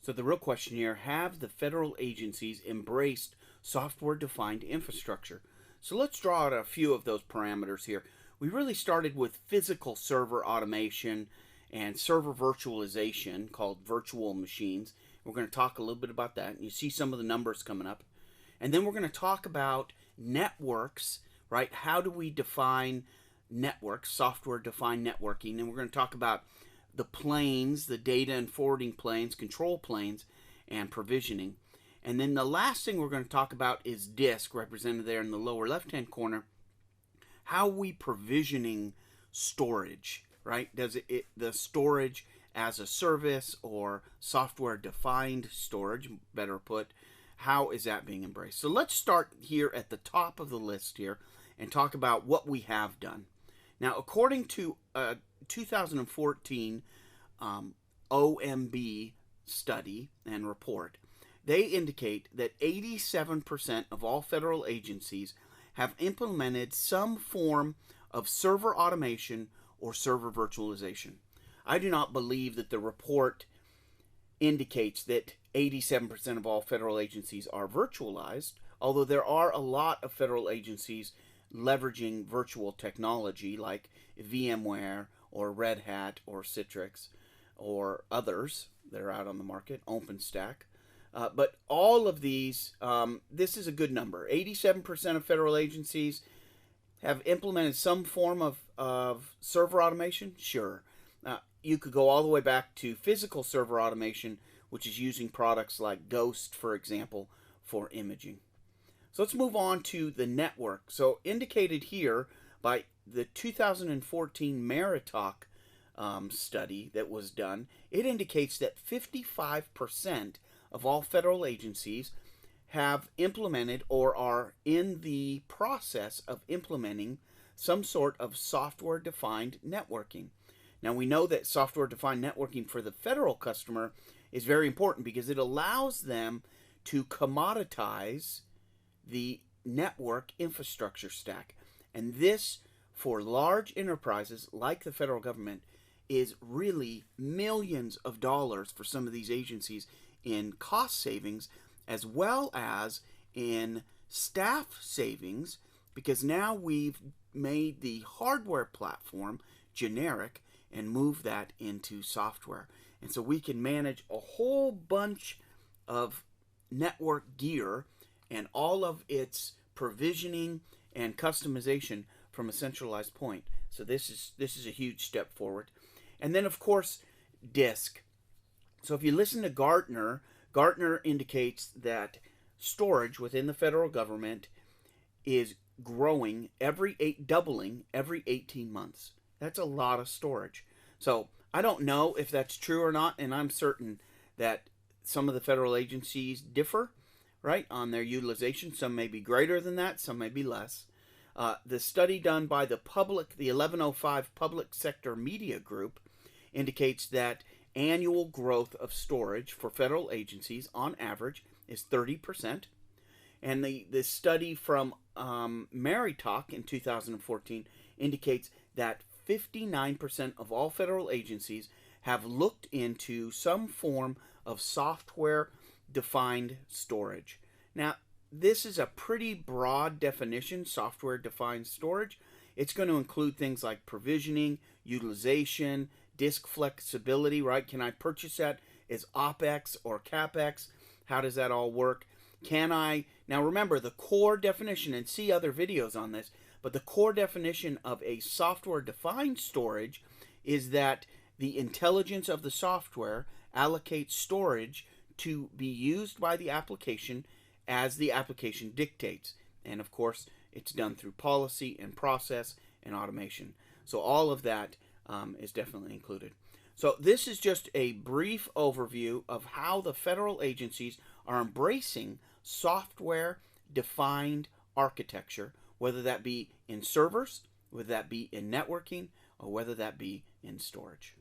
So the real question here, have the federal agencies embraced software-defined infrastructure? So let's draw out a few of those parameters here. We really started with physical server automation and server virtualization called virtual machines. We're going to talk a little bit about that. You see some of the numbers coming up. And then we're going to talk about networks, right? How do we define networks, software-defined networking? And we're going to talk about the planes, the data and forwarding planes, control planes, and provisioning. And then the last thing we're going to talk about is disk, represented there in the lower left-hand corner. How are we provisioning storage, right? Does the storage as a service or software-defined storage, better put, how is that being embraced? So let's start here at the top of the list here and talk about what we have done. Now, according to a 2014 OMB study and report, they indicate that 87% of all federal agencies have implemented some form of server automation or server virtualization. I do not believe that the report indicates that 87% of all federal agencies are virtualized, although there are a lot of federal agencies leveraging virtual technology like VMware or Red Hat or Citrix or others that are out on the market, OpenStack. But all of these, this is a good number. 87% of federal agencies have implemented some form of server automation? Sure. You could go all the way back to physical server automation, which is using products like Ghost, for example, for imaging. So let's move on to the network. So indicated here by the 2014 Maritalk study that was done, it indicates that 55% of all federal agencies have implemented or are in the process of implementing some sort of software-defined networking. Now we know that software-defined networking for the federal customer is very important because it allows them to commoditize the network infrastructure stack. And this, for large enterprises like the federal government, is really millions of dollars for some of these agencies in cost savings as well as in staff savings, because now we've made the hardware platform generic and move that into software. And so we can manage a whole bunch of network gear and all of its provisioning and customization from a centralized point. So this is a huge step forward. And then of course, disk. So if you listen to Gartner indicates that storage within the federal government is growing doubling every 18 months. That's a lot of storage. So I don't know if that's true or not, and I'm certain that some of the federal agencies differ, right, on their utilization. Some may be greater than that, some may be less. The study done by the 1105 Public Sector Media Group indicates that annual growth of storage for federal agencies on average is 30%. And the study from Maritalk in 2014 indicates that 59% of all federal agencies have looked into some form of software-defined storage. Now, this is a pretty broad definition, software-defined storage. It's going to include things like provisioning, utilization, disk flexibility, right? Can I purchase that as OpEx or CapEx? How does that all work? Now remember, the core definition, and see other videos on this, but the core definition of a software-defined storage is that the intelligence of the software allocates storage to be used by the application as the application dictates. And of course, it's done through policy and process and automation. So all of that is definitely included. So this is just a brief overview of how the federal agencies are embracing software-defined architecture, whether that be in servers, whether that be in networking, or whether that be in storage.